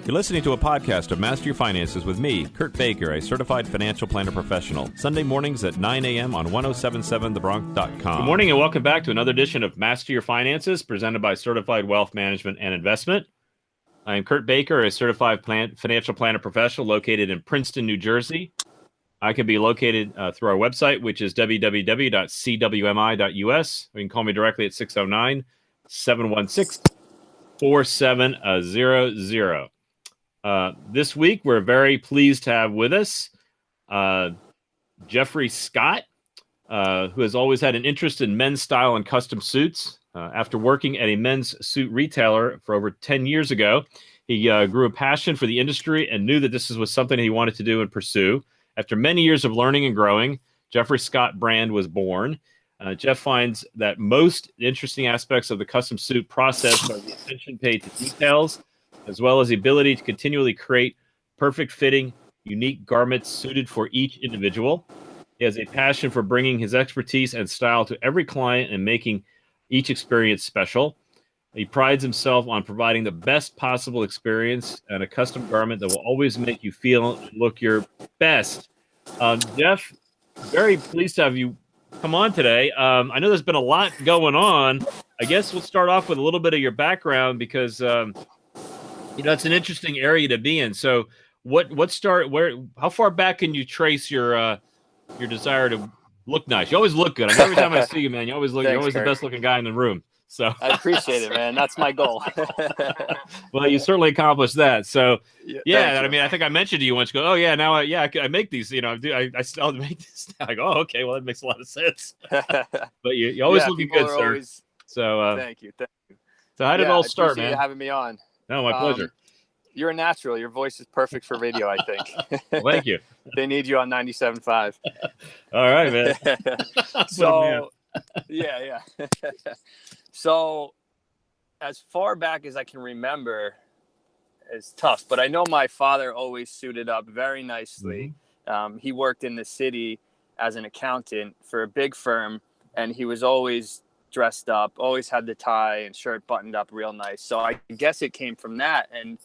You're listening to a podcast of Master Your Finances with me, Kurt Baker, a certified financial planner professional. Sunday mornings at 9 a.m. on 1077thebronx.com. Good morning and welcome back to another edition of Master Your Finances, presented by Certified Wealth Management and Investment. I am Kurt Baker, a certified financial planner professional located in Princeton, New Jersey. I can be located through our website, which is www.cwmi.us. You can call me directly at 609-716-4700. This week, we're very pleased to have with us Jeffrey Scott, who has always had an interest in men's style and custom suits. After working at a men's suit retailer for over 10 years ago, he grew a passion for the industry and knew that this was something he wanted to do and pursue. After many years of learning and growing, Jeffrey Scott brand was born. Jeff finds that most interesting aspects of the custom suit process are the attention paid to details, as well as the ability to continually create perfect fitting, unique garments suited for each individual. He has a passion for bringing his expertise and style to every client and making each experience special. He prides himself on providing the best possible experience and a custom garment that will always make you feel and look your best. Jeff, very pleased to have you come on today. I know there's been a lot going on. I guess we'll start off with a little bit of your background because it's an interesting area to be in. So how far back can you trace your desire to look nice? You always look good. I mean, every time I see you, man, you're always Thanks, the Kurt. best looking guy in the room. So I appreciate it, man. That's my goal. Well, you certainly accomplished that. So Yeah, I mean, I think I mentioned to you once, go, oh yeah, now I make these, I still make this. I go, oh, okay, well, that makes a lot of sense. But you always looking good, sir. Always... So thank you. So how did it all start, appreciate man? you having me on. No, my pleasure. You're a natural. Your voice is perfect for radio, I think. Well, thank you. They need you on 97.5. All right, man. So, yeah. So, as far back as I can remember, it's tough. But I know my father always suited up very nicely. Mm-hmm. He worked in the city as an accountant for a big firm, and he was always dressed up, always had the tie and shirt buttoned up real nice. So I guess it came from that. And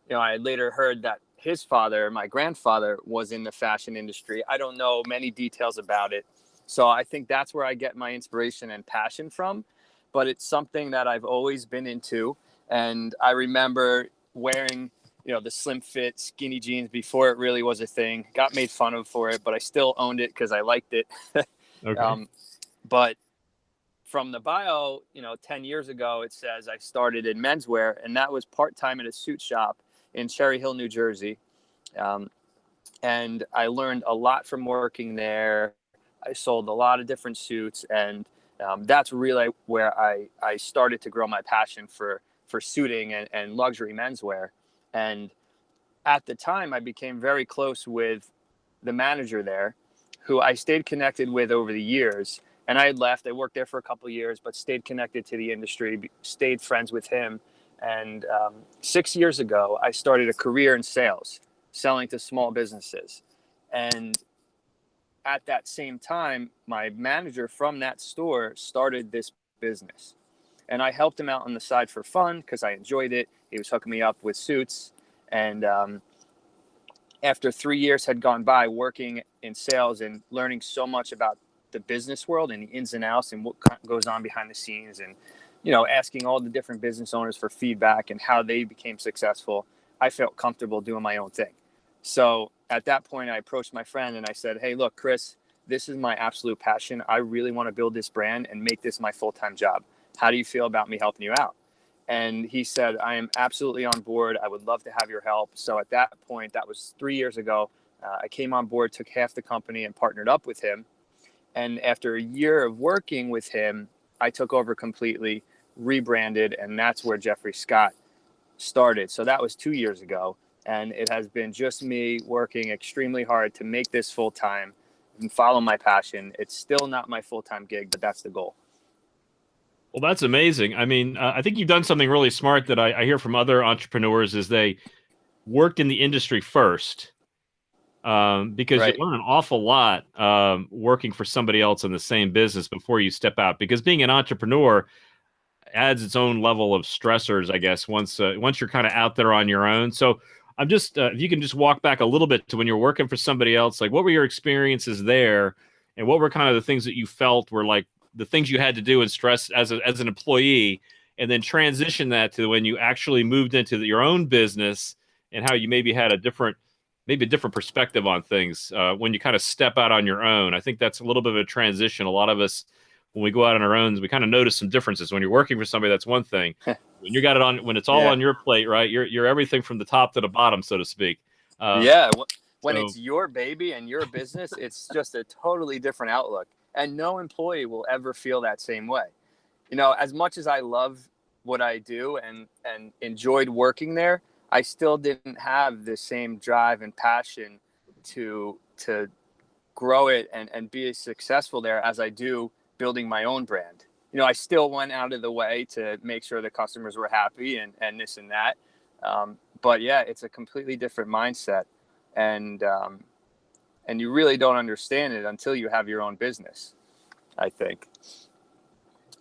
I later heard that his father, my grandfather, was in the fashion industry. I don't know many details about it. So I think that's where I get my inspiration and passion from. But it's something that I've always been into. And I remember wearing, the slim fit skinny jeans before it really was a thing. Got made fun of for it, but I still owned it because I liked it. Okay. But from the bio, 10 years ago, it says I started in menswear, and that was part-time at a suit shop in Cherry Hill, New Jersey. And I learned a lot from working there. I sold a lot of different suits, and that's really where I started to grow my passion for suiting and luxury menswear. And at the time, I became very close with the manager there, who I stayed connected with over the years. And I had left. I worked there for a couple of years, but stayed connected to the industry, stayed friends with him. And 6 years ago, I started a career in sales, selling to small businesses. And at that same time, my manager from that store started this business. And I helped him out on the side for fun because I enjoyed it. He was hooking me up with suits. And after 3 years had gone by working in sales and learning so much about the business world and the ins and outs and what goes on behind the scenes, and asking all the different business owners for feedback and how they became successful, I felt comfortable doing my own thing. So at that point, I approached my friend and I said, hey, look, Chris, this is my absolute passion. I really want to build this brand and make this my full-time job. How do you feel about me helping you out? And he said, I am absolutely on board. I would love to have your help. So at that point, that was 3 years ago, I came on board, took half the company and partnered up with him. And after a year of working with him, I took over completely, rebranded, and that's where Jeffrey Scott started. So that was 2 years ago. And it has been just me working extremely hard to make this full-time and follow my passion. It's still not my full-time gig, but that's the goal. Well, that's amazing. I mean, I think you've done something really smart that I hear from other entrepreneurs is they worked in the industry first. Because Right. you learn an awful lot working for somebody else in the same business before you step out. Because being an entrepreneur, adds its own level of stressors, I guess, once you're kind of out there on your own. So I'm just if you can just walk back a little bit to when you're working for somebody else, like what were your experiences there, and what were kind of the things that you felt were like the things you had to do and stress as an employee, and then transition that to when you actually moved into your own business, and how you maybe had a different perspective on things when you kind of step out on your own. I think that's a little bit of a transition. A lot of us, when we go out on our own, we kind of notice some differences. When you're working for somebody, that's one thing. When you got it on, when it's all on your plate, right? You're everything from the top to the bottom, so to speak. When it's your baby and your business, it's just a totally different outlook. And no employee will ever feel that same way. You know, as much as I love what I do and enjoyed working there, I still didn't have the same drive and passion to grow it and be successful there as I do building my own brand. You know, I still went out of the way to make sure the customers were happy and this and that. But yeah, it's a completely different mindset. And you really don't understand it until you have your own business, I think.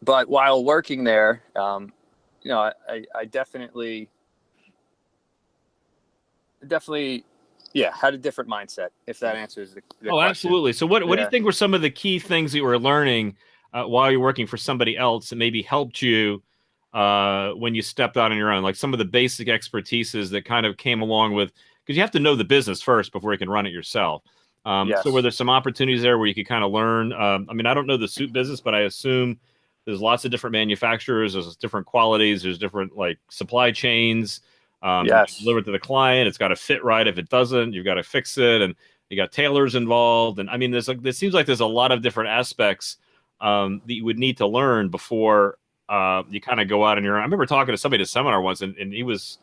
But while working there, you know, I definitely, yeah, had a different mindset, if that answers the question. Absolutely. So what do you think were some of the key things that you were learning while you're working for somebody else that maybe helped you when you stepped out on your own? Like some of the basic expertises that kind of came along with, because you have to know the business first before you can run it yourself. So were there some opportunities there where you could kind of learn? I mean, I don't know the suit business, but I assume there's lots of different manufacturers. There's different qualities. There's different like supply chains. You deliver it to the client. It's got to fit right. If it doesn't, you've got to fix it. And you got tailors involved. And I mean, there seems like there's a lot of different aspects that you would need to learn before you kind of go out on your own. I remember talking to somebody at a seminar once, and he was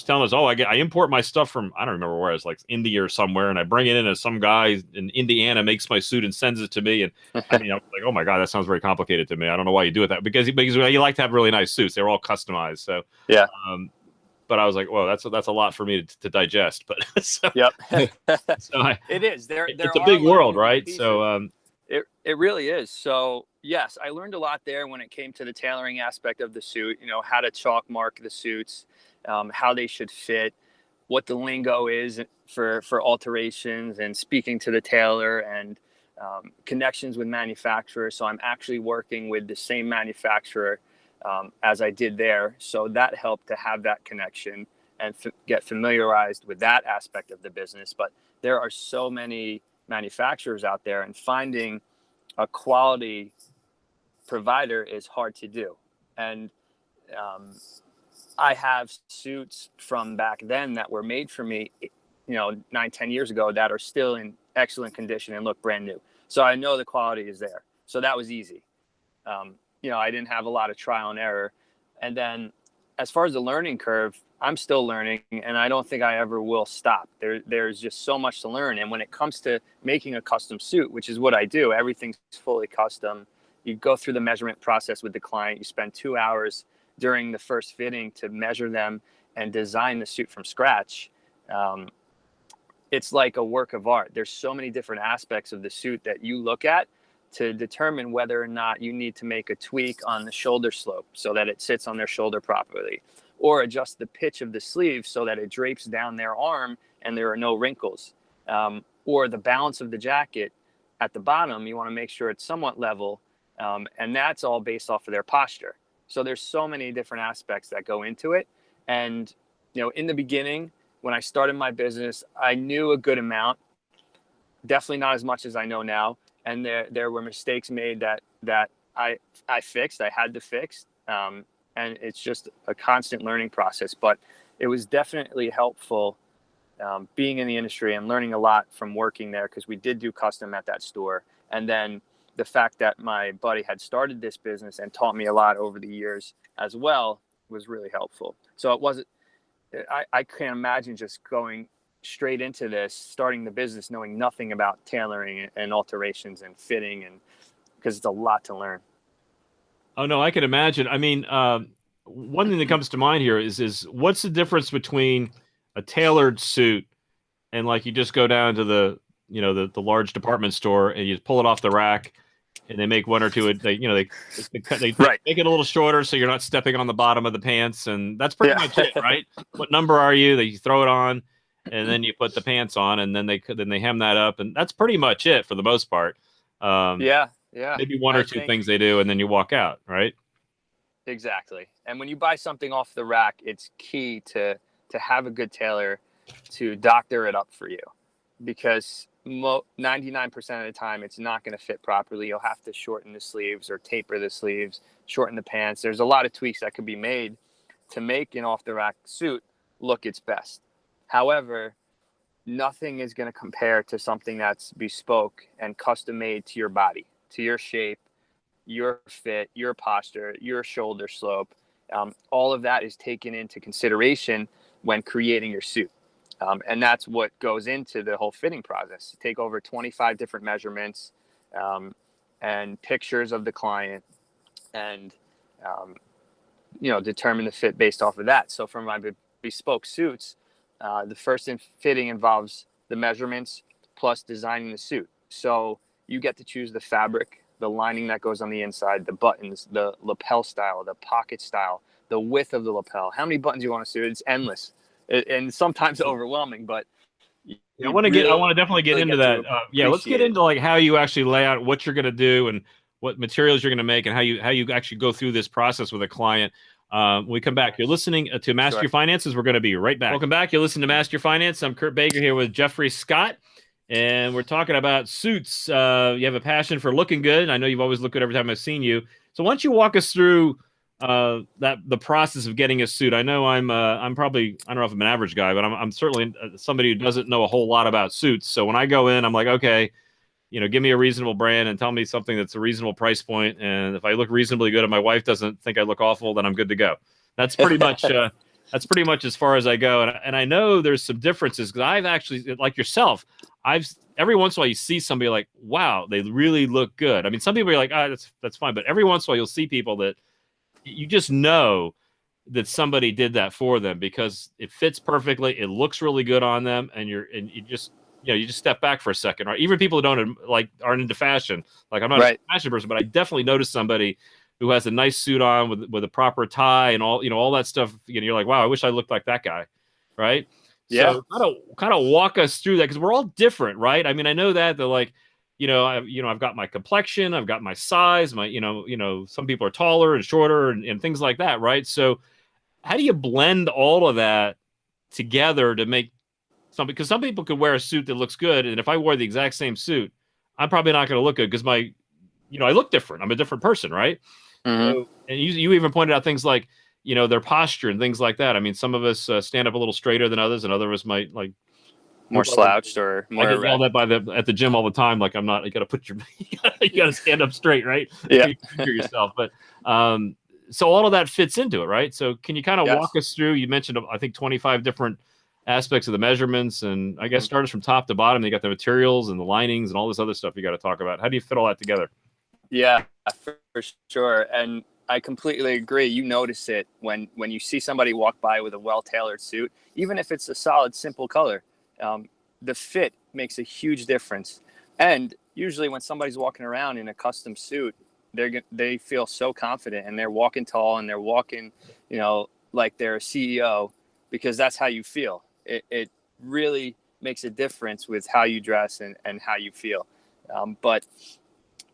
telling us, I import my stuff from, I don't remember where, it's like India or somewhere, and I bring it in, and some guy in Indiana makes my suit and sends it to me. And I mean, I was like, oh my God, that sounds very complicated to me. I don't know why you do it that, because you like to have really nice suits. They're all customized. So yeah. But I was like, whoa, that's a lot for me to digest. But so, yep. So it is. It's a big world, right? Pieces. So it really is. So yes, I learned a lot there when it came to the tailoring aspect of the suit. You know, how to chalk mark the suits, how they should fit, what the lingo is for alterations, and speaking to the tailor, and connections with manufacturers. So I'm actually working with the same manufacturer as I did there. So that helped to have that connection and get familiarized with that aspect of the business. But there are so many manufacturers out there, and finding a quality provider is hard to do. And I have suits from back then that were made for me, 9-10 years ago, that are still in excellent condition and look brand new. So I know the quality is there. So that was easy. I didn't have a lot of trial and error. And then as far as the learning curve, I'm still learning, and I don't think I ever will stop. There's just so much to learn. And when it comes to making a custom suit, which is what I do, everything's fully custom. You go through the measurement process with the client. You spend 2 hours during the first fitting to measure them and design the suit from scratch. It's like a work of art. There's so many different aspects of the suit that you look at to determine whether or not you need to make a tweak on the shoulder slope so that it sits on their shoulder properly, or adjust the pitch of the sleeve so that it drapes down their arm and there are no wrinkles, or the balance of the jacket at the bottom. You want to make sure it's somewhat level, and that's all based off of their posture. So there's so many different aspects that go into it. And, in the beginning, when I started my business, I knew a good amount, definitely not as much as I know now. And there were mistakes made that I fixed, I had to fix. And it's just a constant learning process. But it was definitely helpful being in the industry and learning a lot from working there, because we did do custom at that store. And then the fact that my buddy had started this business and taught me a lot over the years as well was really helpful. So it wasn't, I can't imagine just going straight into this, starting the business, knowing nothing about tailoring and alterations and fitting, and because it's a lot to learn. Oh no, I can imagine. I mean, one thing that comes to mind here is what's the difference between a tailored suit and, like, you just go down to the large department store and you pull it off the rack and they make one or two. They Right. make it a little shorter so you're not stepping on the bottom of the pants, and that's pretty Yeah. much it, right? What number are you? They throw it on, and then you put the pants on, and then they hem that up, and that's pretty much it for the most part. Yeah. Yeah. Maybe one or I two think things they do, and then you walk out, right? exactly. And when you buy something off the rack, it's key to have a good tailor to doctor it up for you, because 99% of the time it's not going to fit properly. You'll have to shorten the sleeves or taper the sleeves, shorten the pants. There's a lot of tweaks that could be made to make an off the rack suit look its best. However, nothing is going to compare to something that's bespoke and custom made to your body, to your shape, your fit, your posture, your shoulder slope. All of that is taken into consideration when creating your suit. And that's what goes into the whole fitting process. You take over 25 different measurements, and pictures of the client, and determine the fit based off of that. So for my bespoke suits, the first fitting involves the measurements plus designing the suit. So you get to choose the fabric, the lining that goes on the inside, the buttons, the lapel style, the pocket style, the width of the lapel, how many buttons you want to suit. It's endless, and sometimes overwhelming, but Yeah, I you want to definitely get really into get that. to Yeah, let's get appreciate it. into like how you actually lay out what you're going to do and what materials you're going to make and how you actually go through this process with a client. When we come back, you're listening to Master Sure. Your Finances. We're going to be right back. Welcome back. You're listening to Master Your Finance. I'm Kurt Baker here with Jeffrey Scott, and we're talking about suits. You have a passion for looking good. I know you've always looked good every time I've seen you. So why don't you walk us through the process of getting a suit? I know I'm probably, I don't know if I'm an average guy, but I'm certainly somebody who doesn't know a whole lot about suits. So when I go in, I'm like, okay, give me a reasonable brand and tell me something that's a reasonable price point. And if I look reasonably good and my wife doesn't think I look awful, then I'm good to go. That's pretty much as far as I go. And I know there's some differences because I've actually, like yourself, every once in a while you see somebody like, wow, they really look good. I mean, some people are like, that's fine. But every once in a while you'll see people that you just know that somebody did that for them because it fits perfectly. It looks really good on them. And you just step back for a second, right? Even people who aren't into fashion. Like I'm not a fashion person, but I definitely notice somebody who has a nice suit on with a proper tie and all that stuff. You're like, wow, I wish I looked like that guy. Right. Yeah. So kind of walk us through that because we're all different, right? I mean, I know that they're like, I've got my complexion, I've got my size, some people are taller and shorter and things like that, right? So how do you blend all of that together to make something? Because some people could wear a suit that looks good, and if I wore the exact same suit, I'm probably not going to look good because I look different. I'm a different person, right? Mm-hmm. So, and you even pointed out things like, their posture and things like that. I mean, some of us stand up a little straighter than others, and other of us might like more slouched or more I get yelled at at the gym all the time. Like I'm not. You got to put your you got to stand up straight, right? Yeah. You injure yourself. But so all of that fits into it, right? So can you kind of walk us through? You mentioned I think 25 different aspects of the measurements, and I guess start us from top to bottom. You got the materials and the linings and all this other stuff you got to talk about. How do you fit all that together? Yeah, for sure. And I completely agree. You notice it when you see somebody walk by with a well-tailored suit, even if it's a solid, simple color. The fit makes a huge difference. And usually when somebody's walking around in a custom suit, they feel so confident and they're walking tall and they're walking, like they're a CEO, because that's how you feel. It really makes a difference with how you dress and how you feel. But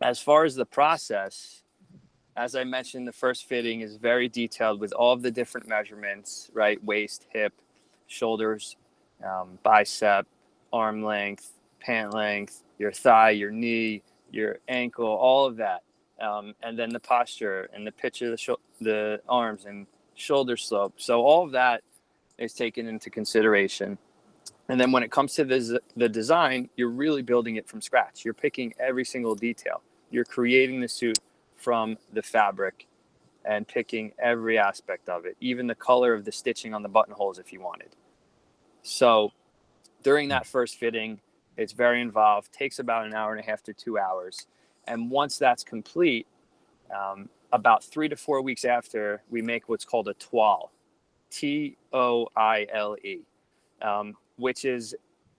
as far as the process, as I mentioned, the first fitting is very detailed with all of the different measurements, right? Waist, hip, shoulders, bicep, arm length, pant length, your thigh, your knee, your ankle, all of that. And then the posture and the pitch of the arms and shoulder slope. So all of that is taken into consideration. And then when it comes to the design, you're really building it from scratch. You're picking every single detail. You're creating the suit from the fabric and picking every aspect of it, even the color of the stitching on the buttonholes if you wanted. So during that first fitting, it's very involved, takes about an hour and a half to 2 hours. And once that's complete, about 3 to 4 weeks after, we make what's called a toile, Toile, which is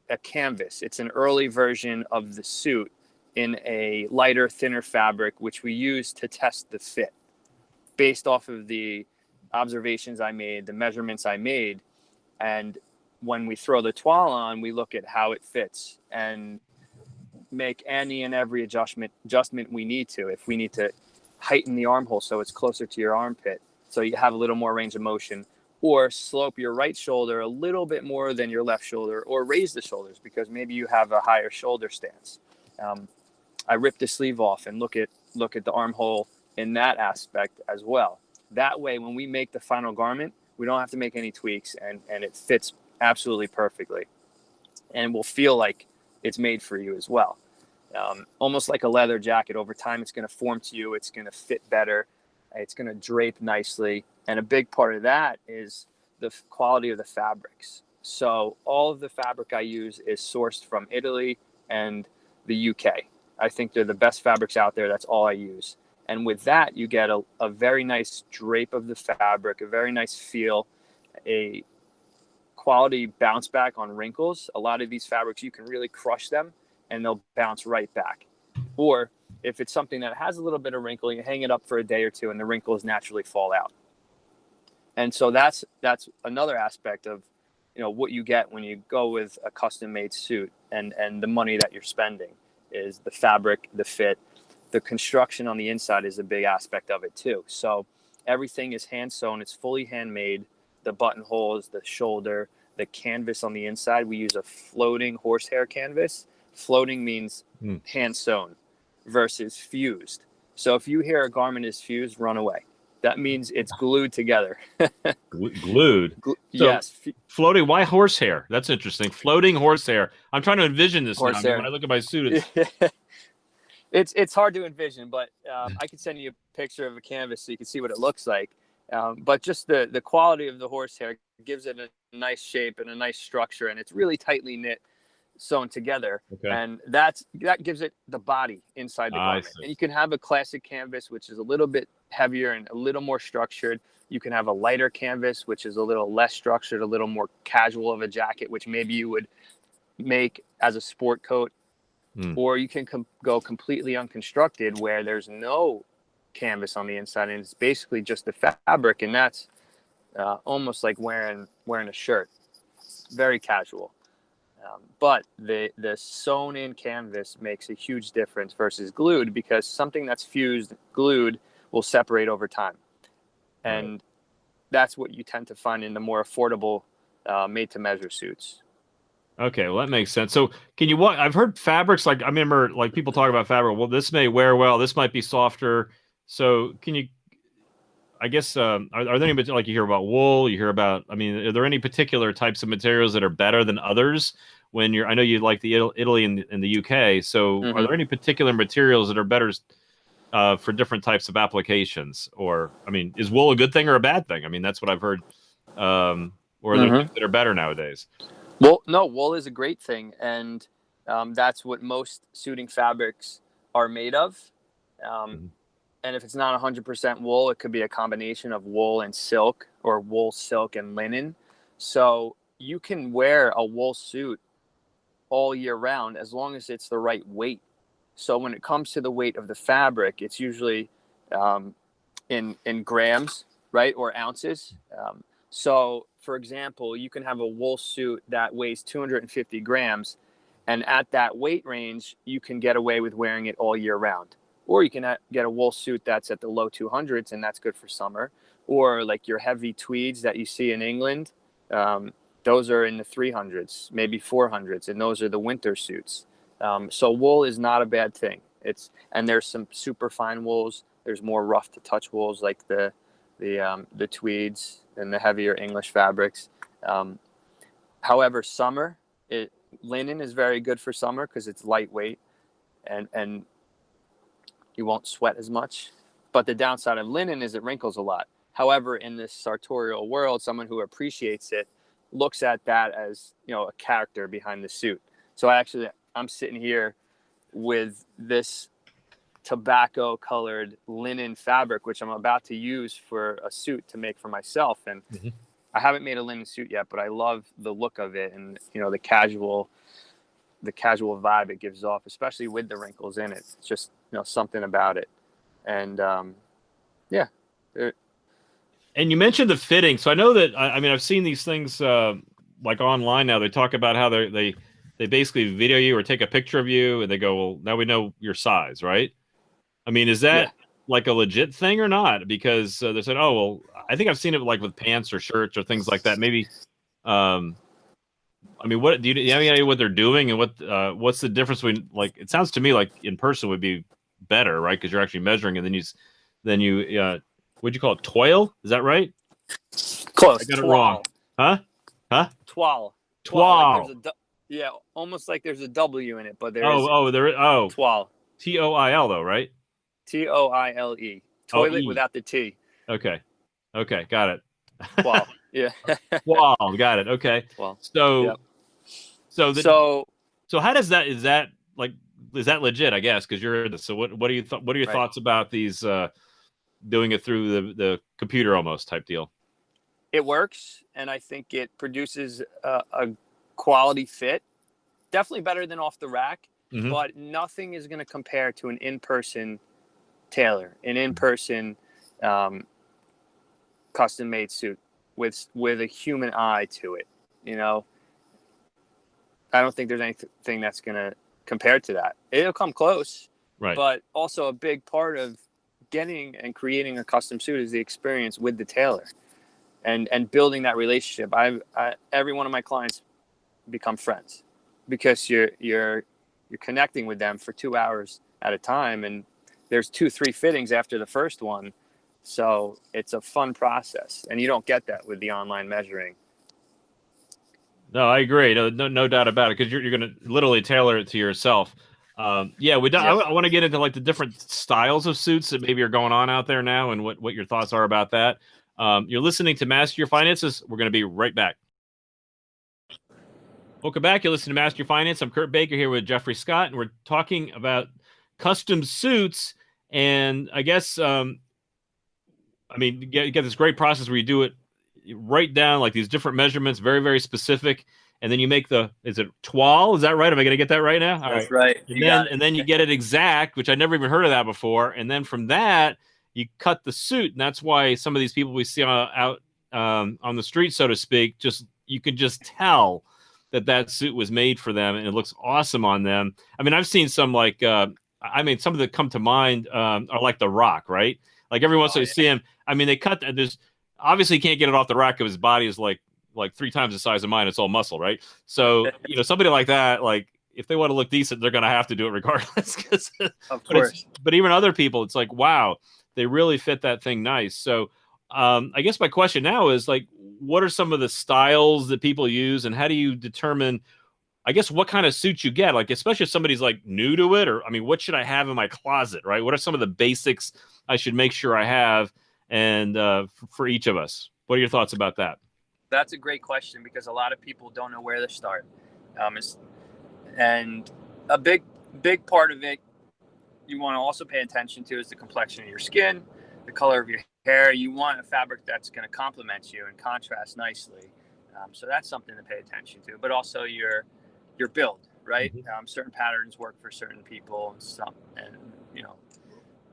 a canvas. It's an early version of the suit in a lighter, thinner fabric, which we use to test the fit based off of the observations I made, the measurements I made. And when we throw the toile on, we look at how it fits and make any and every adjustment we need to. If we need to heighten the armhole so it's closer to your armpit, so you have a little more range of motion, or slope your right shoulder a little bit more than your left shoulder, or raise the shoulders because maybe you have a higher shoulder stance. I rip the sleeve off and look at the armhole in that aspect as well. That way, when we make the final garment, we don't have to make any tweaks, and it fits absolutely perfectly, and will feel like it's made for you as well. Almost like a leather jacket. Over time, it's going to form to you. It's going to fit better. It's going to drape nicely. And a big part of that is the quality of the fabrics. So all of the fabric I use is sourced from Italy and the UK. I think they're the best fabrics out there. That's all I use. And with that, you get a very nice drape of the fabric, a very nice feel, a quality bounce back on wrinkles. A lot of these fabrics, you can really crush them and they'll bounce right back. Or if it's something that has a little bit of wrinkle, you hang it up for a day or two and the wrinkles naturally fall out. And so that's another aspect of, what you get when you go with a custom made suit, and the money that you're spending is the fabric, the fit, the construction on the inside is a big aspect of it too. So everything is hand sewn. It's fully handmade. The buttonholes, the shoulder, the canvas on the inside. We use a floating horsehair canvas. Floating means hand sewn versus fused. So if you hear a garment is fused, run away. That means it's glued together. Glued? So yes. Floating, why horsehair? That's interesting. Floating horsehair. I'm trying to envision this horsehair. now. When I look at my suit, it's hard to envision, but I can send you a picture of a canvas so you can see what it looks like. But just the quality of the horsehair gives it a nice shape and a nice structure, and it's really tightly knit, sewn together. Okay. And that gives it the body inside the garment. And you can have a classic canvas, which is a little bit heavier and a little more structured. You can have a lighter canvas, which is a little less structured, a little more casual of a jacket, which maybe you would make as a sport coat. Or you can go completely unconstructed where there's no canvas on the inside and it's basically just the fabric, and that's almost like wearing a shirt. Very casual. But the sewn in canvas makes a huge difference versus glued, because something that's fused, glued, will separate over time. And that's what you tend to find in the more affordable made to measure suits. Okay, well, that makes sense. So can you walk? I've heard fabrics, like I remember like people talk about fabric. Well, this may wear well, this might be softer. So can you, I guess, are there any, like you hear about wool, you hear about, are there any particular types of materials that are better than others when I know you like the Italy and the UK. So are there any particular materials that are better for different types of applications? Or, is wool a good thing or a bad thing? That's what I've heard. Or are there things that are better nowadays? Well, no, wool is a great thing, and that's what most suiting fabrics are made of. And if it's not 100% wool, it could be a combination of wool and silk, or wool, silk, and linen. So you can wear a wool suit all year round as long as it's the right weight. So when it comes to the weight of the fabric, it's usually in grams, right, or ounces. So, for example, you can have a wool suit that weighs 250 grams, and at that weight range, you can get away with wearing it all year round. Or you can get a wool suit that's at the low 200s, and that's good for summer. Or like your heavy tweeds that you see in England, those are in the 300s, maybe 400s, and those are the winter suits. So wool is not a bad thing. And there's some super fine wools. There's more rough to touch wools like the tweeds and the heavier English fabrics. However, linen is very good for summer because it's lightweight and you won't sweat as much. But the downside of linen is it wrinkles a lot. However, in this sartorial world, someone who appreciates it looks at that as, a character behind the suit. So I'm sitting here with this tobacco colored linen fabric, which I'm about to use for a suit to make for myself. And I haven't made a linen suit yet, but I love the look of it and, the casual the casual vibe it gives off, especially with the wrinkles in it. It's just, something about it. And yeah. And you mentioned the fitting. So I know that, I mean, I've seen these things like online now. They talk about how they basically video you or take a picture of you and they go, well, now we know your size, right? I mean, is that like a legit thing or not? Because they said, oh, well, I think I've seen it like with pants or shirts or things like that. Maybe, I mean, what do you have any idea what they're doing and what's the difference between, like, it sounds to me like in person would be better, right? Because you're actually measuring and then you what'd you call it? Toil? Is that right? Close. I got it wrong. Huh? Toile. Toile. Like almost like there's a W in it, but there is. Toile. TOIL though, right? TOILE. Toilet without the T. Okay, got it. Wow. Yeah. Wow, got it. Okay. Wow. So, yep. So how does that? Is that legit? I guess because you're the. So what are you? What are your thoughts about these? Doing it through the computer almost type deal. It works, and I think it produces a quality fit. Definitely better than off the rack, but nothing is going to compare to an in-person tailor, an in-person custom-made suit with a human eye to it. I don't think there's anything that's going to compare to that. It'll come close, right? But also a big part of getting and creating a custom suit is the experience with the tailor and building that relationship. Every one of my clients become friends because you're connecting with them for 2 hours at a time, and there's 2-3 fittings after the first one. So it's a fun process, and you don't get that with the online measuring. No, I agree. No doubt about it, because you're going to literally tailor it to yourself. I want to get into like the different styles of suits that maybe are going on out there now and what your thoughts are about that. You're listening to Master Your Finances. We're going to be right back. Welcome back. You're listening to Master Your Finance. I'm Kurt Baker here with Jeffrey Scott, and we're talking about custom suits. And I guess, you get this great process where you do it, you write down like these different measurements, very, very specific. And then you make is it toile? Is that right? Am I going to get that right now? That's right. And then you get it exact, which I never even heard of that before. And then from that, you cut the suit. And that's why some of these people we see out on the street, so to speak, you can just tell that suit was made for them and it looks awesome on them. I mean, I've seen some some of that come to mind are like The Rock, right? Like every once in a while you see him. I mean, they cut, there's obviously you can't get it off the rack because his body is like 3 times the size of mine. It's all muscle, right? So, somebody like that, like if they want to look decent, they're going to have to do it regardless. Of course. But even other people, it's like, wow, they really fit that thing nice. So I guess my question now is like, what are some of the styles that people use and how do you determine, I guess, what kind of suit you get? Like, especially if somebody's like new to it, or, I mean, what should I have in my closet, right? What are some of the basics I should make sure I have? And for each of us, what are your thoughts about that? That's a great question because a lot of people don't know where to start. And a big part of it you want to also pay attention to is the complexion of your skin, the color of your hair. You want a fabric that's going to complement you and contrast nicely. So that's something to pay attention to, but also your build, right? Certain patterns work for certain people and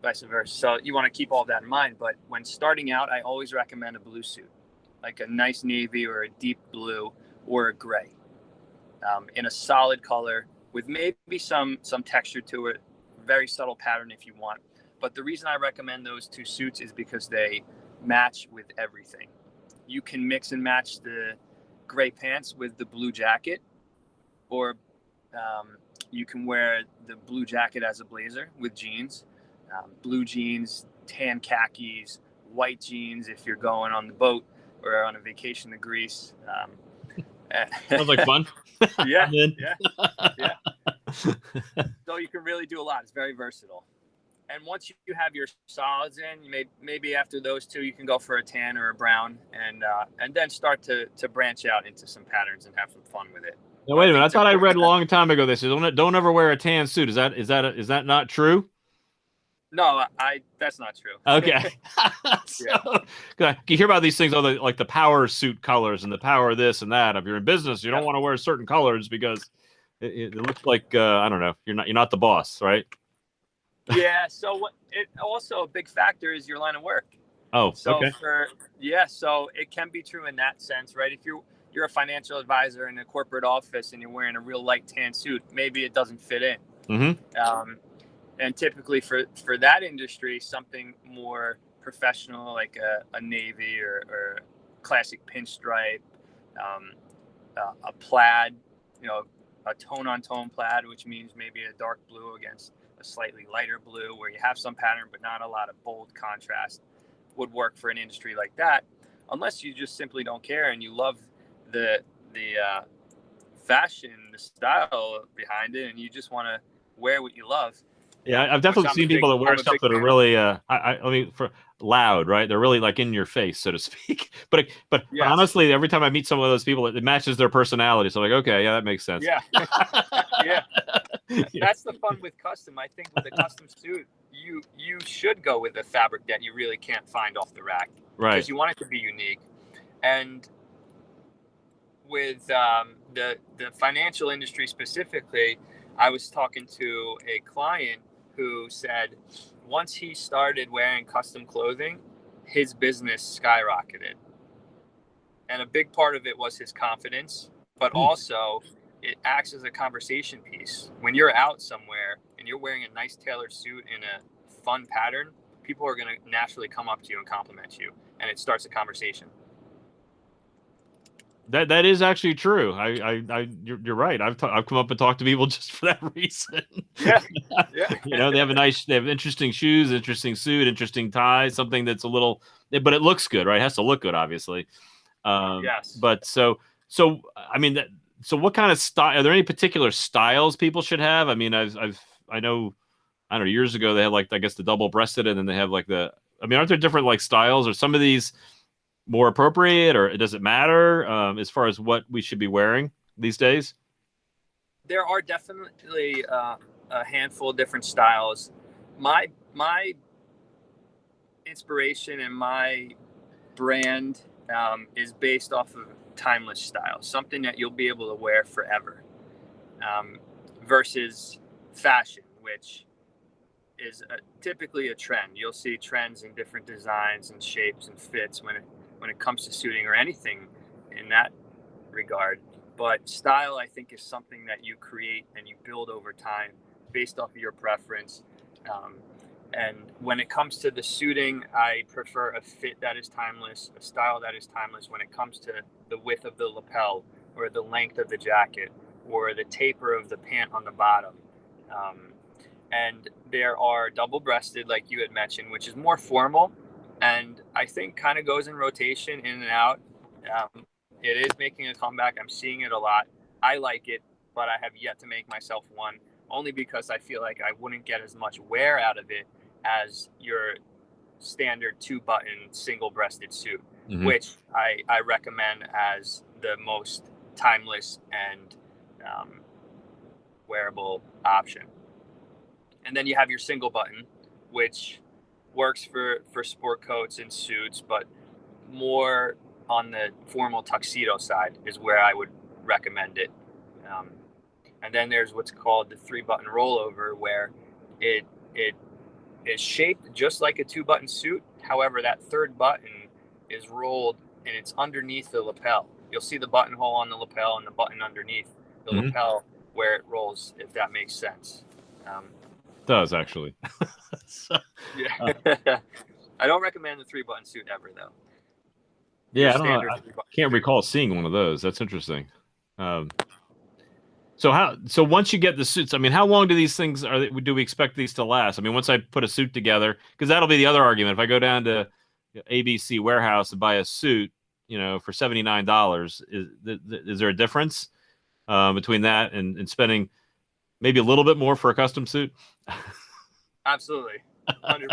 vice versa. So you want to keep all that in mind. But when starting out, I always recommend a blue suit, like a nice navy or a deep blue or a gray, in a solid color with maybe some texture to it, very subtle pattern if you want. But the reason I recommend those 2 suits is because they match with everything. You can mix and match the gray pants with the blue jacket, or you can wear the blue jacket as a blazer with jeans, blue jeans, tan khakis, white jeans if you're going on the boat or on a vacation to Greece. Sounds like fun. Yeah. So you can really do a lot. It's very versatile. And once you have your solids in, you maybe after those 2, you can go for a tan or a brown, and then start to branch out into some patterns and have some fun with it. Now, wait a minute. I thought I read a long time ago this. Don't ever wear a tan suit. Is that not true? No, that's not true. Okay. You hear about these things, like the power suit colors and the power of this and that. If you're in business, you don't want to wear certain colors because it looks like I don't know. You're not the boss, right? Yeah. So what? It also a big factor is your line of work. Oh, So okay. so it can be true in that sense, right? If you're a financial advisor in a corporate office and you're wearing a real light tan suit, maybe it doesn't fit in. Mm-hmm. And typically for that industry, something more professional like a navy or classic pinstripe, a plaid, a tone on tone plaid, which means maybe a dark blue against a slightly lighter blue, where you have some pattern but not a lot of bold contrast, would work for an industry like that, unless you just simply don't care and you love the fashion, the style behind it, and you just want to wear what you love. Yeah, I've Which definitely seen people that wear I'm a stuff big that are fan. really, I mean, for loud, right? They're really like in your face, so to speak. But Yes. honestly, every time I meet some of those people, it matches their personality. So I'm like, okay, yeah, that makes sense. Yeah. Yeah. Yeah. That's the fun with custom. I think with a custom suit, you should go with a fabric that you really can't find off the rack, Right. because you want it to be unique. And with the financial industry specifically, I was talking to a client who said once he started wearing custom clothing, his business skyrocketed. And a big part of it was his confidence, but also it acts as a conversation piece. When you're out somewhere and you're wearing a nice tailored suit in a fun pattern, people are going to naturally come up to you and compliment you, and it starts a conversation. That is actually true. You're right. I've come up and talked to people just for that reason. Yeah. Yeah. They have interesting shoes, interesting suit, interesting tie, something that's a little, but it looks good, right? It has to look good, obviously. Yes. But so I mean, so what kind of style? Are there any particular styles people should have? I mean, I know years ago they had like, I guess, the double breasted, and then they have like I mean, aren't there different like styles, or some of these more appropriate, or does it matter as far as what we should be wearing these days? There are definitely a handful of different styles. My inspiration and my brand is based off of timeless style, something that you'll be able to wear forever, versus fashion, which is typically a trend. You'll see trends in different designs and shapes and fits when it comes to suiting or anything in that regard. But style, I think, is something that you create and you build over time based off of your preference. And when it comes to the suiting, I prefer a fit that is timeless, a style that is timeless when it comes to the width of the lapel or the length of the jacket or the taper of the pant on the bottom. And there are double-breasted, like you had mentioned, which is more formal, and I think kind of goes in rotation, in and out. It is making a comeback. I'm seeing it a lot. I like it, but I have yet to make myself one, only because I feel like I wouldn't get as much wear out of it as your standard 2-button single-breasted suit, which I recommend as the most timeless and wearable option. And then you have your single button, which works for sport coats and suits, but more on the formal tuxedo side is where I would recommend it. And then there's what's called the 3-button rollover, where it is shaped just like a 2-button suit. However, that third button is rolled and it's underneath the lapel. You'll see the buttonhole on the lapel and the button underneath the lapel where it rolls, if that makes sense. Does actually. So, yeah. I don't recommend the 3-button suit ever, though. Yeah, I don't know. I can't recall seeing one of those. That's interesting. So once you get the suits, I mean, how long do these things do we expect these to last? I mean, once I put a suit together, because that'll be the other argument. If I go down to ABC warehouse and buy a suit, for $79, is there a difference between that and spending maybe a little bit more for a custom suit? Absolutely. 100%.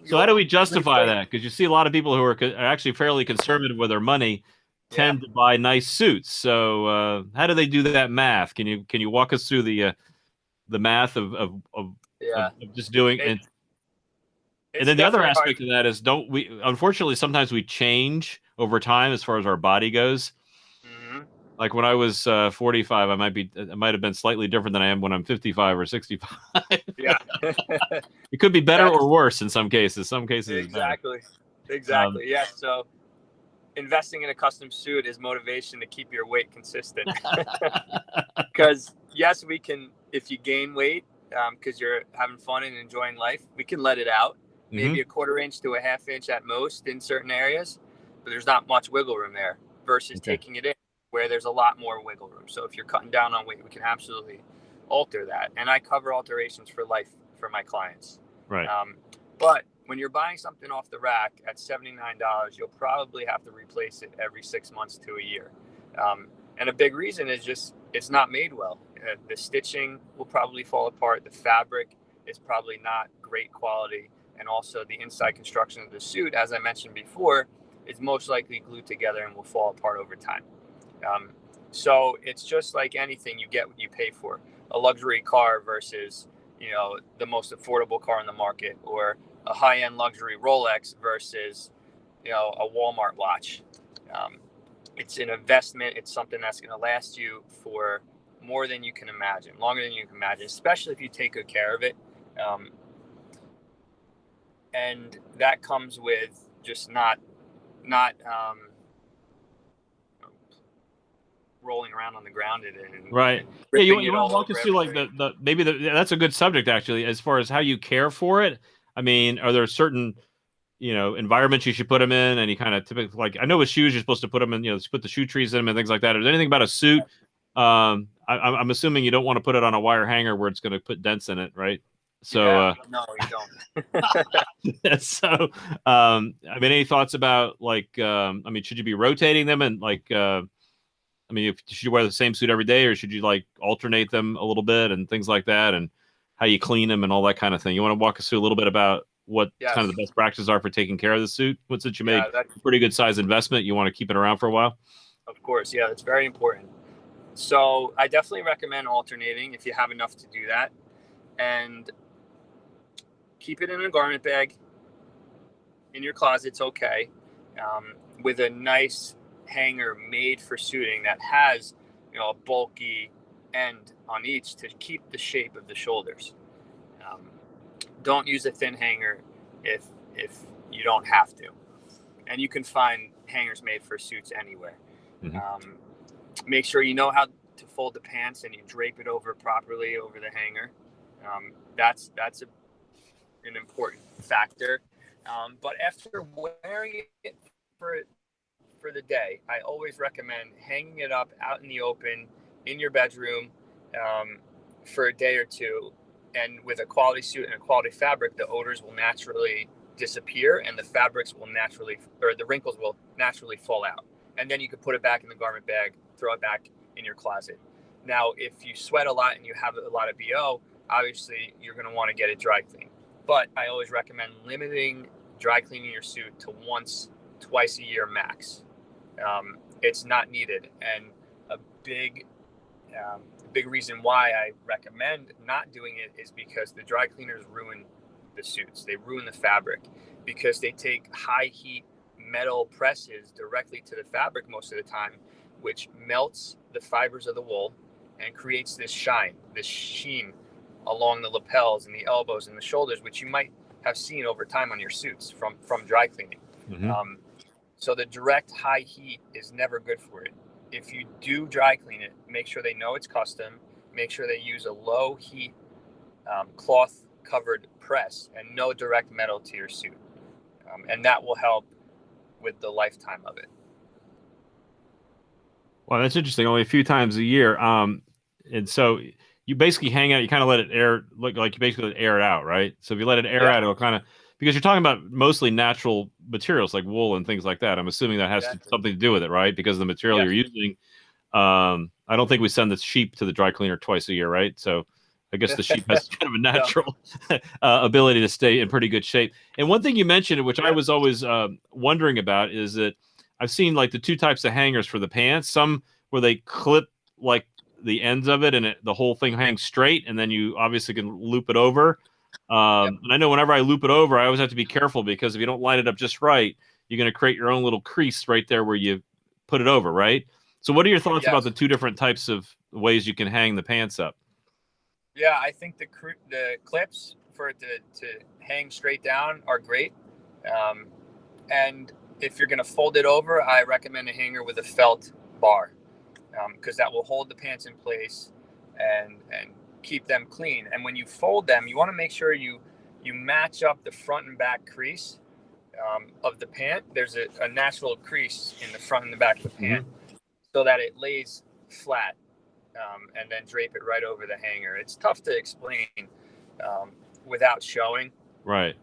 So how do we justify that? Because you see a lot of people who are actually fairly conservative with their money tend to buy nice suits. So how do they do that math? Can you walk us through the math of just doing it? And then the other aspect of that is, unfortunately, sometimes we change over time as far as our body goes. Like when I was 45, I might have been slightly different than I am when I'm 55 or 65. Yeah. It could be better That's or worse in some cases. Some cases it's better. exactly. Um, Exactly. Yeah. So investing in a custom suit is motivation to keep your weight consistent. Because yes, we can, if you gain weight, because you're having fun and enjoying life, we can let it out, maybe mhm. a quarter inch to a half inch at most in certain areas, but there's not much wiggle room there versus Okay. taking it in where there's a lot more wiggle room. So if you're cutting down on weight, we can absolutely alter that. And I cover alterations for life for my clients. Right. But when you're buying something off the rack at $79, you'll probably have to replace it every 6 months to a year. And a big reason is just it's not made well. The stitching will probably fall apart. The fabric is probably not great quality. And also the inside construction of the suit, as I mentioned before, is most likely glued together and will fall apart over time. So it's just like anything, you get what you pay for. A luxury car versus, the most affordable car in the market, or a high-end luxury Rolex versus, a Walmart watch. It's an investment. It's something that's going to last you for more than you can imagine, longer than you can imagine, especially if you take good care of it. And that comes with just not rolling around on the ground and Right. Yeah, ripping you it want to all walk over us through like everything. that's a good subject actually, as far as how you care for it. I mean, are there certain environments you should put them in, and you kind of typically, like, I know with shoes you're supposed to put them in, put the shoe trees in them and things like that. Is there anything about a suit? I'm assuming you don't want to put it on a wire hanger where it's going to put dents in it, right? So, Yeah, no, you don't. so, I mean, any thoughts about like, I mean, should you be rotating them and like, I mean, should you wear the same suit every day, or should you like alternate them a little bit and things like that, and how you clean them and all that kind of thing? You want to walk us through a little bit about what kind Yes. of the best practices are for taking care of the suit? Since you made Yeah, that's a pretty good size investment, you want to keep it around for a while? of course. Yeah, that's very important. So I definitely recommend alternating if you have enough to do that, and keep it in a garment bag in your closet's okay, with a nice hanger made for suiting that has a bulky end on each to keep the shape of the shoulders. Um, don't use a thin hanger if you don't have to, and you can find hangers made for suits anywhere. Mhm. Make sure you know how to fold the pants and you drape it over properly over the hanger. That's an important factor. But after wearing it for the day, I always recommend hanging it up out in the open in your bedroom, for a day or two. And with a quality suit and a quality fabric, the odors will naturally disappear, and the fabrics will naturally, or the wrinkles will naturally fall out. And then you can put it back in the garment bag, throw it back in your closet. Now, if you sweat a lot and you have a lot of BO, obviously you're going to want to get it dry cleaned. But I always recommend limiting dry cleaning your suit to once, twice a year max. It's not needed. And a big reason why I recommend not doing it is because the dry cleaners ruin the suits. They ruin the fabric because they take high heat metal presses directly to the fabric most of the time, which melts the fibers of the wool and creates this shine, this sheen along the lapels and the elbows and the shoulders, which you might have seen over time on your suits from dry cleaning. Mhm. So the direct high heat is never good for it. If you do dry clean it, make sure they know it's custom. Make sure they use a low heat cloth covered press and no direct metal to your suit. And that will help with the lifetime of it. Well, that's interesting. Only a few times a year. And so you basically hang out, you kind of let it air, like you basically air it out, right? So if you let it air Yeah. out, it'll kind of, because you're talking about mostly natural materials like wool and things like that. I'm assuming that has Exactly. something to do with it, right? Because of the material Yes. you're using. I don't think we send the sheep to the dry cleaner twice a year, right? So I guess the sheep has kind of a natural ability to stay in pretty good shape. And one thing you mentioned, which I was always wondering about, is that I've seen like the two types of hangers for the pants. Some where they clip like the ends of it and the whole thing hangs straight, and then you obviously can loop it over. And I know whenever I loop it over, I always have to be careful because if you don't line it up just right, you're going to create your own little crease right there where you put it over, right? So what are your thoughts Yes. about the two different types of ways you can hang the pants up? Yeah, I think the clips for it to hang straight down are great. And if you're going to fold it over, I recommend a hanger with a felt bar, because that will hold the pants in place and keep them clean. And when you fold them, you want to make sure you match up the front and back crease of the pant. There's a natural crease in the front and the back of the pant, so that it lays flat, and then drape it right over the hanger. It's tough to explain without showing, Right.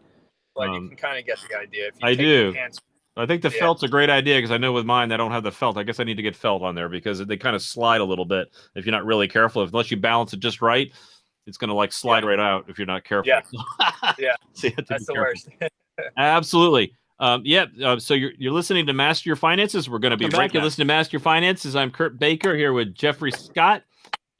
but you can kind of get the idea. If you I take do. the pants, I think the felt's a great idea, because I know with mine, I don't have the felt. I guess I need to get felt on there, because they kind of slide a little bit if you're not really careful. Unless you balance it just right, it's going to like slide right out if you're not careful. Yeah. So you have to That's be the careful. worst. Absolutely. So you're listening to Master Your Finances. We're going to be right back. You're listening to Master Your Finances. I'm Kurt Baker here with Jeffrey Scott,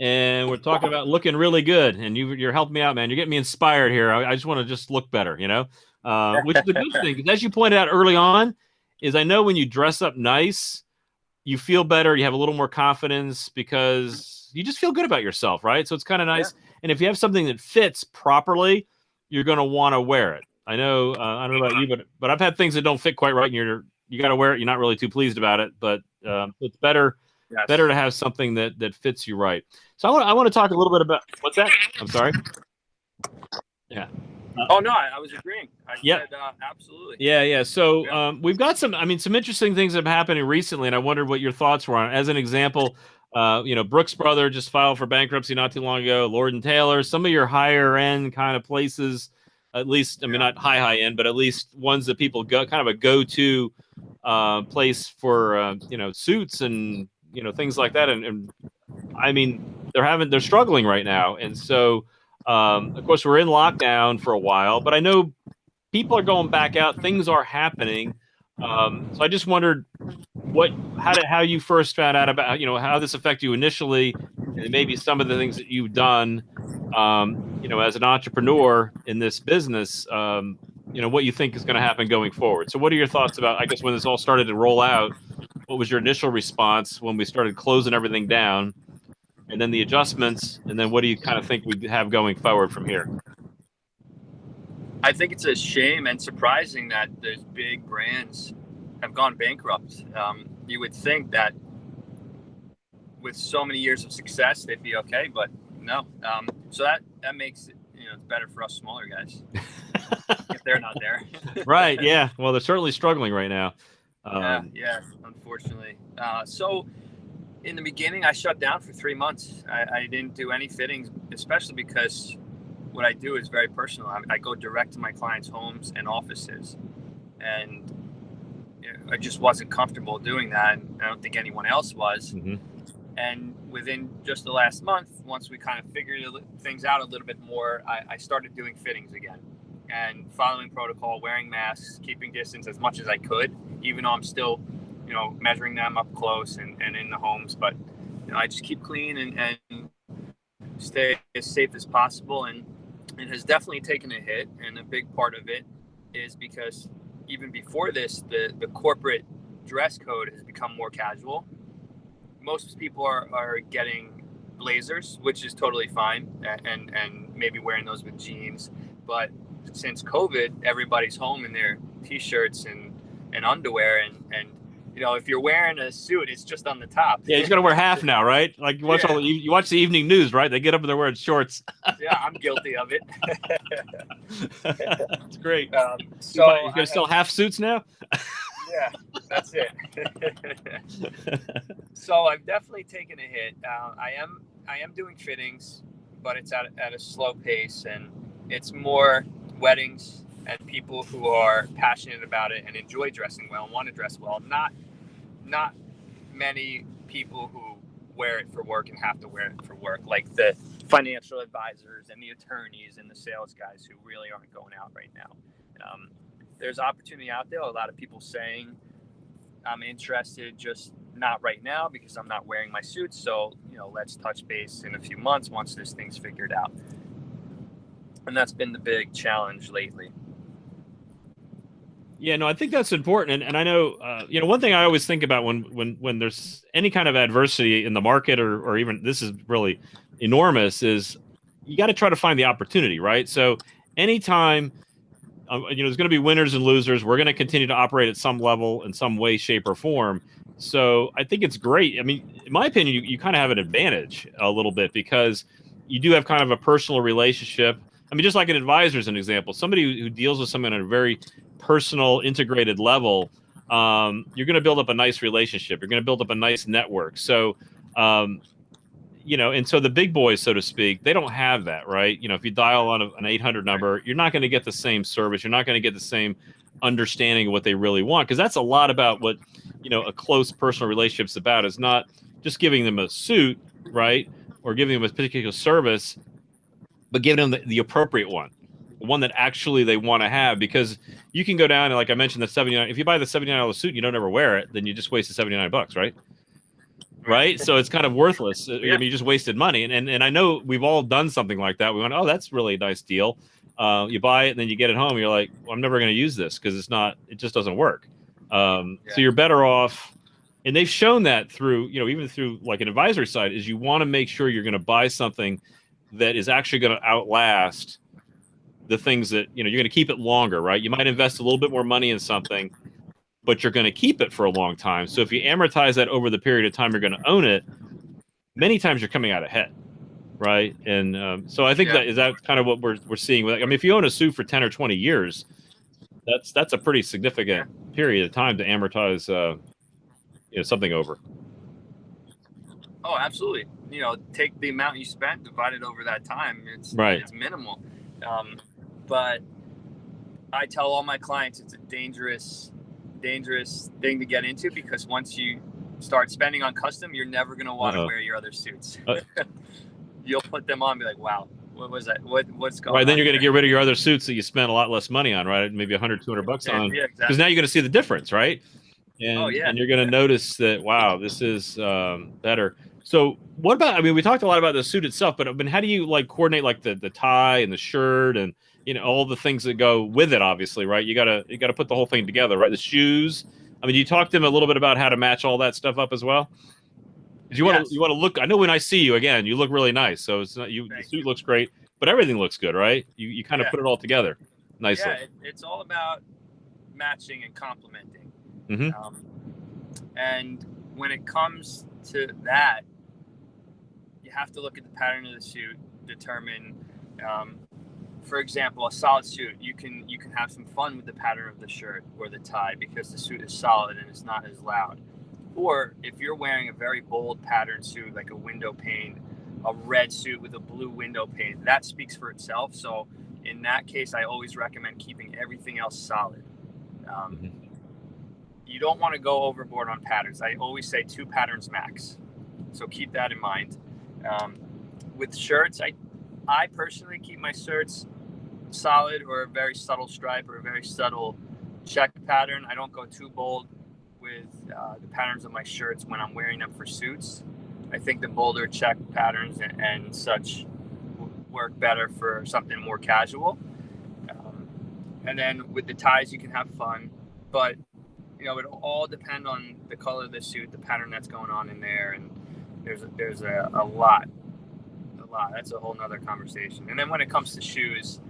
and we're talking about looking really good. And you're helping me out, man. You're getting me inspired here. I just want to just look better, which is a good thing. Because as you pointed out early on, is I know when you dress up nice, you feel better. You have a little more confidence because you just feel good about yourself, right? So it's kind of nice. Yeah. And if you have something that fits properly, you're going to want to wear it. I know, I don't know about you, but I've had things that don't fit quite right, and you got to wear it. You're not really too pleased about it, but it's better to have something that fits you right. So I want to talk a little bit about what's that? I'm sorry. Yeah. Oh no, I was agreeing. I said absolutely. Yeah. So we've got some interesting things that have happened recently, and I wondered what your thoughts were on it. As an example, Brooks Brothers just filed for bankruptcy not too long ago. Lord & Taylor, some of your higher end kind of places, at least, not high end, but at least ones that people go, kind of a go-to place for, suits and, things like that. And I mean, they're struggling right now. And so, of course, we're in lockdown for a while, but I know people are going back out. Things are happening. So I just wondered how you first found out about, how this affected you initially, and maybe some of the things that you've done, as an entrepreneur in this business, what you think is going to happen going forward. So what are your thoughts about, I guess, when this all started to roll out, what was your initial response when we started closing everything down, and then the adjustments, and then what do you kind of think we have going forward from here? I think it's a shame and surprising that those big brands have gone bankrupt. You would think that with so many years of success, they'd be okay, but no. So that makes it, it's better for us smaller guys if they're not there. Right. Yeah. Well, they're certainly struggling right now. Yeah. Unfortunately. So in the beginning, I shut down for 3 months. I didn't do any fittings, especially because what I do is very personal. I go direct to my clients' homes and offices, and I just wasn't comfortable doing that. And I don't think anyone else was. Mm-hmm. And within just the last month, once we kind of figured things out a little bit more, I started doing fittings again and following protocol, wearing masks, keeping distance as much as I could, even though I'm still, measuring them up close and in the homes. But, I just keep clean and stay as safe as possible. And it has definitely taken a hit. And a big part of it is because even before this, the corporate dress code has become more casual. Most people are getting blazers, which is totally fine, and maybe wearing those with jeans. But since COVID, everybody's home in their t-shirts and underwear, and if you're wearing a suit, it's just on the top. Yeah, you're gonna wear half now, right? Like you watch you watch the evening news, right? They get up and they're wearing shorts. Yeah, I'm guilty of it. That's great. So you guys still half suits now? Yeah, that's it. So I've definitely taken a hit. I am doing fittings, but it's at a slow pace, and it's more weddings and people who are passionate about it and enjoy dressing well and want to dress well. Not many people who wear it for work and have to wear it for work, like the financial advisors and the attorneys and the sales guys who really aren't going out right now. There's opportunity out there. A lot of people saying, I'm interested, just not right now because I'm not wearing my suits. So, let's touch base in a few months once this thing's figured out. And that's been the big challenge lately. Yeah, no, I think that's important, and I know, one thing I always think about when there's any kind of adversity in the market, or even this is really enormous, is you got to try to find the opportunity, right? So anytime, there's going to be winners and losers. We're going to continue to operate at some level in some way, shape, or form. So I think it's great. I mean, in my opinion, you kind of have an advantage a little bit because you do have kind of a personal relationship. I mean, just like an advisor is an example, somebody who deals with someone on a very personal, integrated level. You're going to build up a nice relationship. You're going to build up a nice network. So, and so the big boys, so to speak, they don't have that, right? If you dial on an 800 number, you're not going to get the same service. You're not going to get the same understanding of what they really want, because that's a lot about what, a close personal relationship's about. Is not just giving them a suit, right? Or giving them a particular service, but giving them the appropriate one, the one that actually they want to have. Because you can go down and, like I mentioned, the 79. If you buy the $79 suit and you don't ever wear it, then you just wasted $79, right? Right. So it's kind of worthless. Yeah. I mean, you just wasted money. And I know we've all done something like that. We went, oh, that's really a nice deal. You buy it and then you get it home. And you're like, well, I'm never going to use this because it just doesn't work. So you're better off. And they've shown that through, even through like an advisory side, is you want to make sure you're going to buy something that is actually going to outlast the things that, you're going to keep it longer, right? You might invest a little bit more money in something, but you're going to keep it for a long time. So if you amortize that over the period of time you're going to own it, many times you're coming out ahead, right? And so I think that's kind of what we're seeing. I mean, if you own a suit for 10 or 20 years, that's a pretty significant period of time to amortize something over. Oh, absolutely. Take the amount you spent, divide it over that time. It's minimal. But I tell all my clients it's a dangerous thing to get into, because once you start spending on custom, you're never going to want to wear your other suits. You'll put them on and be like, wow, what was that? What's going on? Right, then you're going to get rid of your other suits that you spent a lot less money on, right? Maybe $100, $200 on. Yeah, exactly. Because now you're going to see the difference, right? And, and you're going to notice that, wow, this is better. So what about, I mean, we talked a lot about the suit itself, but how do you coordinate the tie and the shirt and, all the things that go with it, obviously, right? You gotta put the whole thing together, right? The shoes. I mean, you talk to them a little bit about how to match all that stuff up as well. Because you want to look. I know when I see you again, you look really nice. So it's not you. The suit looks great, but everything looks good, right? You kind of put it all together nicely. Yeah, it's all about matching and complementing. Mm-hmm. And when it comes to that, you have to look at the pattern of the suit, determine. For example, a solid suit, you can have some fun with the pattern of the shirt or the tie because the suit is solid and it's not as loud. Or if you're wearing a very bold pattern suit, like a window pane, a red suit with a blue window pane, that speaks for itself. So in that case, I always recommend keeping everything else solid. You don't want to go overboard on patterns. I always say 2 patterns max. So keep that in mind. With shirts, I personally keep my shirts solid or a very subtle stripe or a very subtle check pattern. I don't go too bold with the patterns of my shirts when I'm wearing them for suits. I think the bolder check patterns and such work better for something more casual. And then with the ties, you can have fun, but it all depend on the color of the suit, the pattern that's going on in there, and there's a lot. That's a whole nother conversation. And then when it comes to shoes,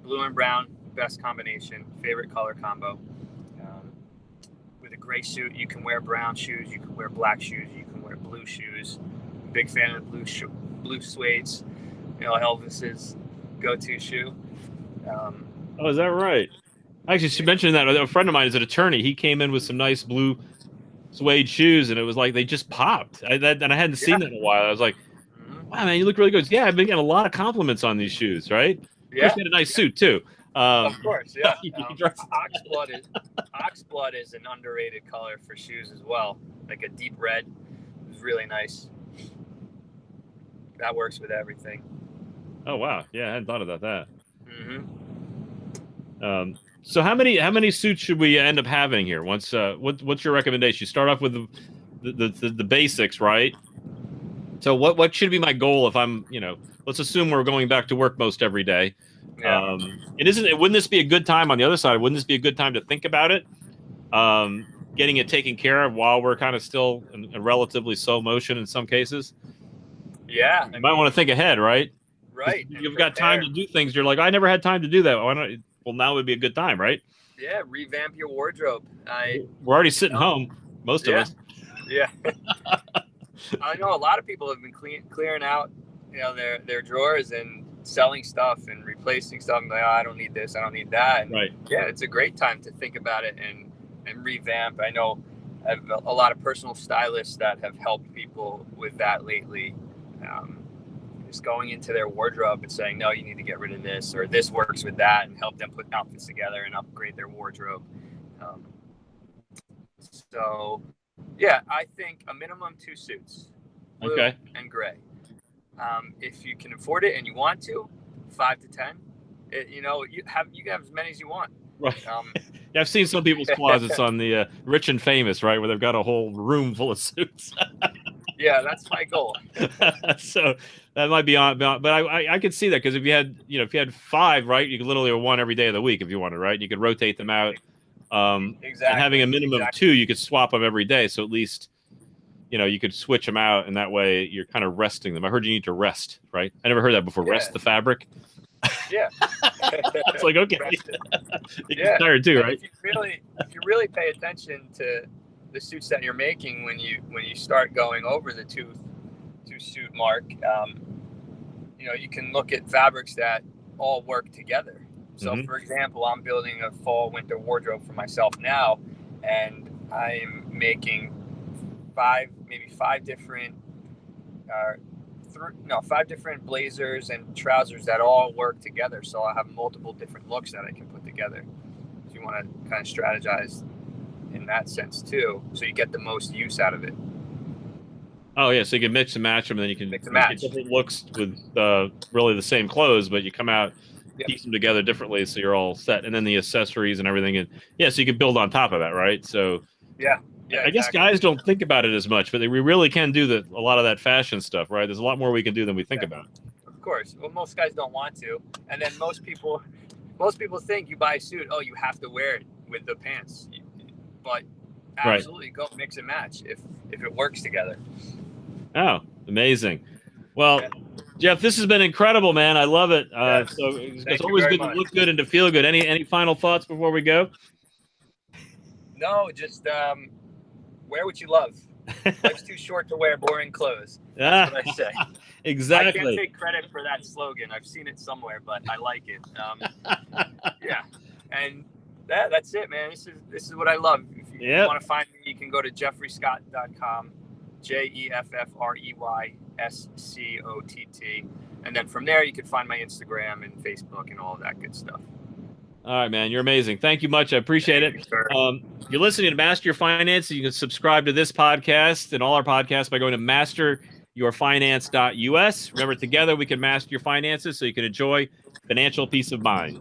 blue and brown, best combination, favorite color combo. With a gray suit, you can wear brown shoes, you can wear black shoes, you can wear blue shoes. Big fan of blue suedes. Elvis's go-to shoe. Oh, is that right? Actually, she mentioned that a friend of mine is an attorney. He came in with some nice blue suede shoes, and it was like they just popped. And I hadn't seen that in a while. I was like, wow, man, you look really good. Yeah, I've been getting a lot of compliments on these shoes, right? Yeah. You had a nice suit, too. Of course, yeah. Oxblood is an underrated color for shoes as well. Like a deep red is really nice. That works with everything. Oh, wow. Yeah, I hadn't thought about that. Mm-hmm. So how many suits should we end up having here? Once, what's your recommendation? You start off with the basics, right? So what should be my goal if I'm, let's assume we're going back to work most every day. Yeah. Wouldn't this be a good time on the other side? Wouldn't this be a good time to think about it? Getting it taken care of while we're kind of still in relatively slow motion in some cases. Yeah. You might want to think ahead, right? Right. You've got time to do things. You're like, I never had time to do that. Why not? Well, now would be a good time, right? Yeah. Revamp your wardrobe. We're already sitting home, most of us. Yeah. I know a lot of people have been clearing out, their drawers and selling stuff and replacing stuff. Like, oh, I don't need this, I don't need that. And right. Yeah, it's a great time to think about it and revamp. I know I have a lot of personal stylists that have helped people with that lately. Just going into their wardrobe and saying, no, you need to get rid of this, or this works with that, and help them put outfits together and upgrade their wardrobe. So yeah, I think a minimum 2 suits, blue and gray. If you can afford it and you want to, 5 to 10. You can have as many as you want. Right. Yeah, I've seen some people's closets on the Rich and Famous, right, where they've got a whole room full of suits. Yeah, that's my goal. So that might be on, but I could see that, because if you had 5, right, you could literally have one every day of the week if you wanted, right? You could rotate them out. Exactly. And having a minimum of 2, you could swap them every day. So at least, you could switch them out, and that way you're kind of resting them. I heard you need to rest, right? I never heard that before. Yeah. Rest the fabric. Yeah. It's like, okay. You're tired too, right? If you really pay attention to the suits that you're making, when you start going over the two suit mark, you can look at fabrics that all work together. So, for example, I'm building a fall winter wardrobe for myself now, and I'm making 5 different 5 different blazers and trousers that all work together. So I have multiple different looks that I can put together. So you want to kind of strategize in that sense too, so you get the most use out of it. Oh yeah, so you can mix and match them, and then you can mix and match different looks with really the same clothes, but you come out, piece them together differently, so you're all set. And then the accessories and everything, and so you can build on top of that, right? So yeah, I guess guys don't think about it as much, but we really can do a lot of that fashion stuff, right? There's a lot more we can do than we think about. Of course. Well, most guys don't want to, and then most people think you buy a suit, oh, you have to wear it with the pants, but absolutely go mix and match if it works together. Oh, amazing. Well, Jeff, this has been incredible, man. I love it. Yes. So it's always good to look good and to feel good. Any final thoughts before we go? No, just wear what you love. Life's too short to wear boring clothes. That's what I say. Exactly. I can't take credit for that slogan. I've seen it somewhere, but I like it. Yeah, and that's it, man. This is what I love. If you want to find me, you can go to jeffreyscott.com, JEFFREYSCOTT, and then from there you can find my Instagram and Facebook and all of that good stuff. All right, man. You're amazing. Thank you much. I appreciate it. You're listening to Master Your Finances. You can subscribe to this podcast and all our podcasts by going to masteryourfinance.us. Remember, together we can master your finances so you can enjoy financial peace of mind.